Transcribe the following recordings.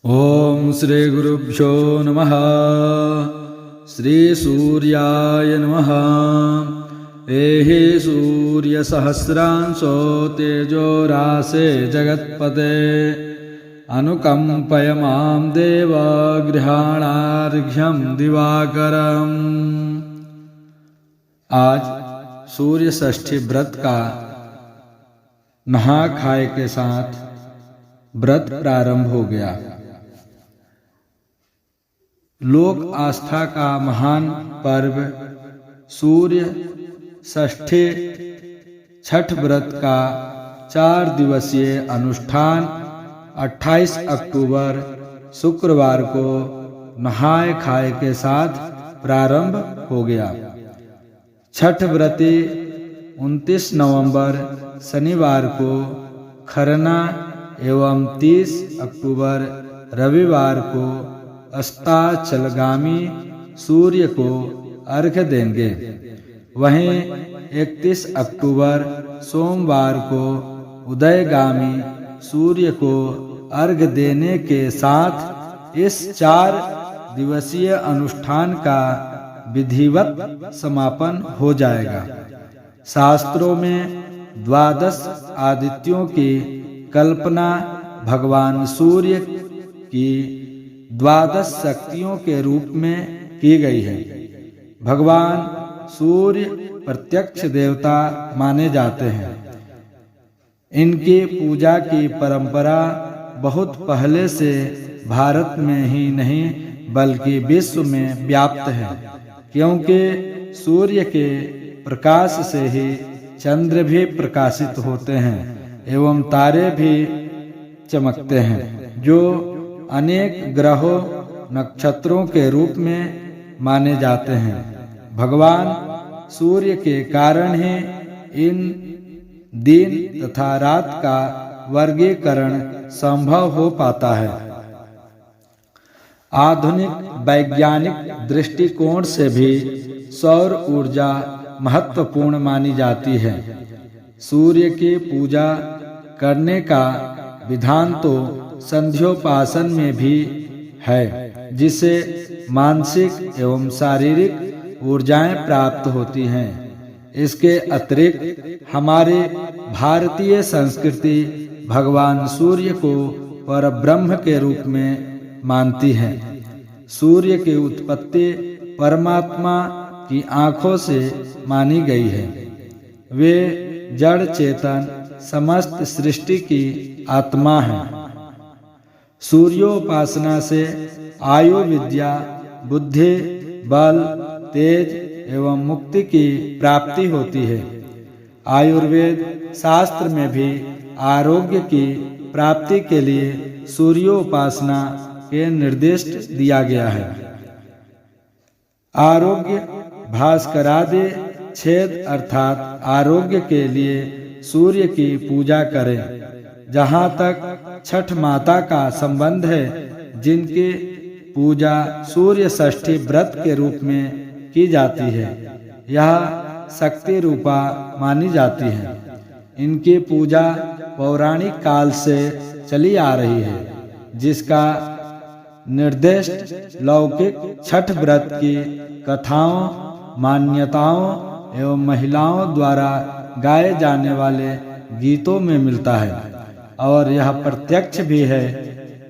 ओम श्री गुरुभ्यो नमः। श्री सूर्याय नमः। एहि सूर्य सहस्रांशो तेजो रासे जगत्पते अनुकंपय मां देव गृहाणार्घ्यं दिवाकरम्। आज सूर्य षष्ठी व्रत का नहा खाए के साथ व्रत प्रारंभ हो गया। लोक आस्था का महान पर्व सूर्य षष्ठी छठ व्रत का 4 दिवसीय अनुष्ठान 28 अक्टूबर शुक्रवार को नहाए खाए के साथ प्रारंभ हो गया। छठ व्रती 29 नवंबर शनिवार को खरना एवं 30 अक्टूबर रविवार को अस्ताचलगामी सूर्य को अर्घ्य देंगे। वहीं 31 अक्टूबर सोमवार को उदयगामी सूर्य को अर्घ्य देने के साथ इस 4 दिवसीय अनुष्ठान का विधिवत समापन हो जाएगा। शास्त्रों में 12 आदित्यों की कल्पना भगवान सूर्य की 12 शक्तियों के रूप में की गई है। भगवान सूर्य प्रत्यक्ष देवता माने जाते हैं। इनकी पूजा की परंपरा बहुत पहले से भारत में ही नहीं बल्कि विश्व में व्याप्त है, क्योंकि सूर्य के प्रकाश से ही चंद्र भी प्रकाशित होते हैं एवं तारे भी चमकते हैं, जो अनेक ग्रहों नक्षत्रों के रूप में माने जाते हैं। भगवान सूर्य के कारण ही इन दिन तथा रात का वर्गीकरण संभव हो पाता है। आधुनिक वैज्ञानिक दृष्टिकोण से भी सौर ऊर्जा महत्वपूर्ण मानी जाती है। सूर्य की पूजा करने का विधान तो संध्योपासन में भी है, जिसे मानसिक एवं शारीरिक ऊर्जाएं प्राप्त होती हैं। इसके अतिरिक्त हमारी भारतीय संस्कृति भगवान सूर्य को परब्रह्म के रूप में मानती है। सूर्य की उत्पत्ति परमात्मा की आंखों से मानी गई है। वे जड़ चेतन समस्त सृष्टि की आत्मा है। सूर्योपासना से आयु विद्या बुद्धि बल तेज एवं मुक्ति की प्राप्ति होती है। आयुर्वेद शास्त्र में भी आरोग्य की प्राप्ति के लिए सूर्योपासना के निर्देश दिया गया है। आरोग्य भास्करादि छेद अर्थात आरोग्य के लिए सूर्य की पूजा करें। जहाँ तक छठ माता का संबंध है, जिनकी पूजा सूर्य षष्ठी व्रत के रूप में की जाती है, यह शक्ति रूपा मानी जाती है। इनकी पूजा पौराणिक काल से चली आ रही है, जिसका निर्देश लौकिक छठ व्रत की कथाओं मान्यताओं एवं महिलाओं द्वारा गाए जाने वाले गीतों में मिलता है। और यह प्रत्यक्ष भी है।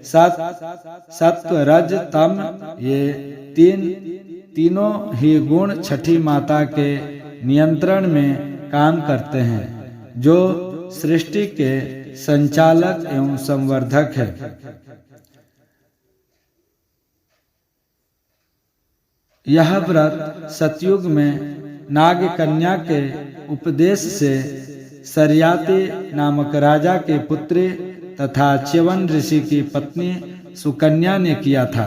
सत्व रज तम ये तीनों ही गुण छठी माता के नियंत्रण में काम करते हैं, जो सृष्टि के संचालक एवं संवर्धक है। यह व्रत सतयुग में नाग कन्या के उपदेश से सरियाती नामक राजा के पुत्री तथा च्यवन ऋषि की पत्नी सुकन्या ने किया था।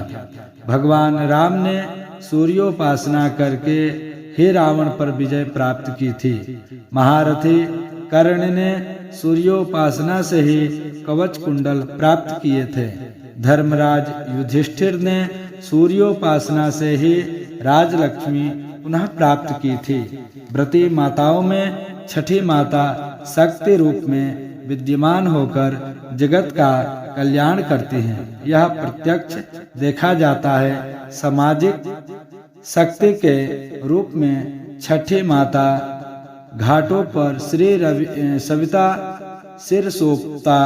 भगवान राम ने सूर्योपासना करके ही रावण पर विजय प्राप्त की थी। महारथी कर्ण ने सूर्योपासना से ही कवच कुंडल प्राप्त किए थे। धर्मराज युधिष्ठिर ने सूर्योपासना से ही राजलक्ष्मी पुनः प्राप्त की थी। व्रती माताओं में छठी माता शक्ति रूप में विद्यमान होकर जगत का कल्याण करती हैं। यह प्रत्यक्ष देखा जाता है। सामाजिक शक्ति के रूप में छठी माता घाटों पर श्री सविता सिरसोपता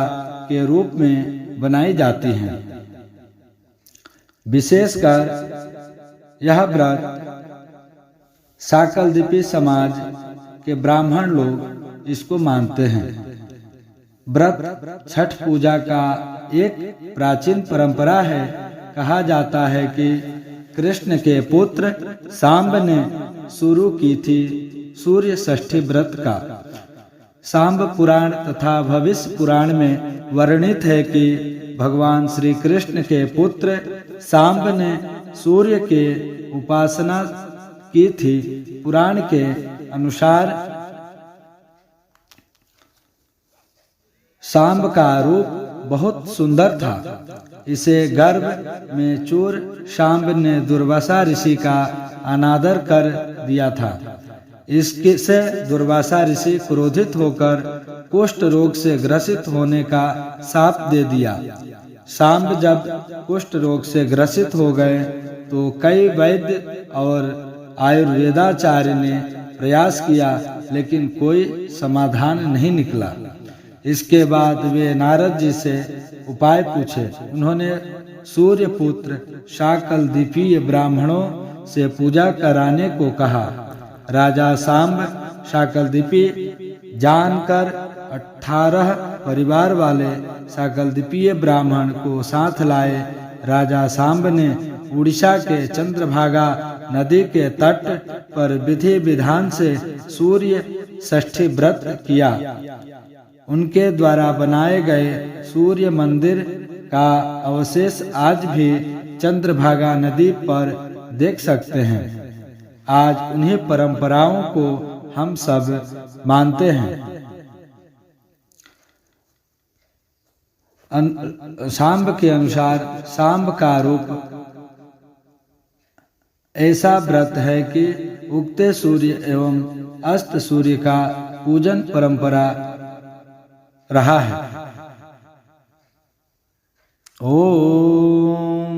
के रूप में बनाई जाती हैं। विशेषकर यह व्रत साकलद्वीपी समाज के ब्राह्मण लोग इसको मानते हैं। व्रत छठ पूजा का एक प्राचीन परंपरा है। कहा जाता है कि कृष्ण के पुत्र सांब ने शुरू की थी सूर्य षष्ठी व्रत का। सांब पुराण तथा भविष्य पुराण में वर्णित है कि भगवान श्री कृष्ण के पुत्र सांब ने सूर्य के उपासना की थी। पुराण के अनुसार सांब का रूप बहुत सुंदर था। इसे गर्भ में चूर सांब ने दुर्वासा ऋषि का अनादर कर दिया था। इससे दुर्वासा ऋषि क्रोधित होकर कुष्ठ रोग से ग्रसित होने का शाप दे दिया। सांब जब कुष्ठ रोग से ग्रसित हो गए तो कई वैद्य और आयुर्वेदाचार्य ने प्रयास किया, लेकिन कोई समाधान नहीं निकला। इसके बाद वे नारद जी से उपाय पूछे। उन्होंने सूर्य पुत्र शाकलद्वीपीय ब्राह्मणों से पूजा कराने को कहा। राजा सांब शाकलद्वीपी जानकर 18 परिवार वाले शाकलद्वीपीय ब्राह्मण को साथ लाए। राजा सांब ने उड़ीसा के चंद्रभागा नदी के तट पर विधि विधान से सूर्य षष्ठी व्रत किया। उनके द्वारा बनाए गए सूर्य मंदिर का अवशेष आज भी चंद्रभागा नदी पर देख सकते हैं। आज उन्हीं परंपराओं को हम सब मानते हैं। सांब के अनुसार सांब का रूप ऐसा व्रत है कि उगते सूर्य एवं अस्त सूर्य का पूजन परंपरा रहा है। ओम